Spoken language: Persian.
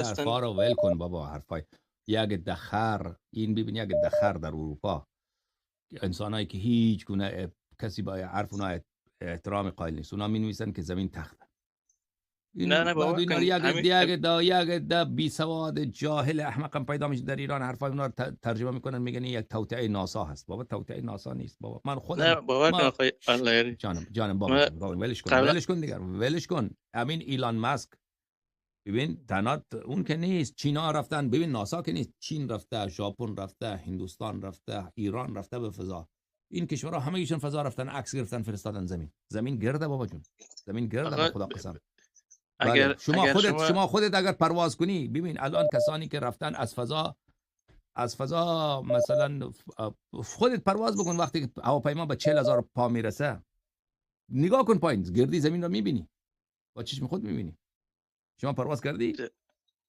حرفا رو ول کن بابا. حرفای یک دخر، این ببین یک دخر در اروپا، انسانایی که هیچ گونه کسی با حرف اونا احترام قائل نیست، اونا می نویسن که زمین تخته. این نه بعد باور اینا کن یک بی سواد جاهل احمقم پیدا میشه در ایران، حرفای اونا رو ترجمه میکنن میگن یک توطئه ناسا هست. بابا توطئه ناسا نیست بابا. من نه خودم باور کن ما آقای اللهیاری. جانم بابا ما جان، بابا ولش کن قبلا ولش کن دیگه، ولش کن. همین ایلان ماسک، ببین تنها اون که نیست، چینا رفتن، ببین ناسا که نیست، چین رفته، ژاپن رفته، هندوستان رفته، ایران رفته به فضا. این کشورها همه ایشون فضا رفتن، عکس گرفتن فرستادن زمین. زمین گرده بابا جون، زمین گرده به آقا خدا قسم. بله اگر شما شما خودت اگر پرواز کنی، ببین الان کسانی که رفتن از فضا مثلا خودت پرواز بکن، وقتی که هواپیما به 40,000 پا میرسه، نگاه کن پایین، گردی زمین رو میبینی، با چشم خود میبینی. شما پرواز کردی؟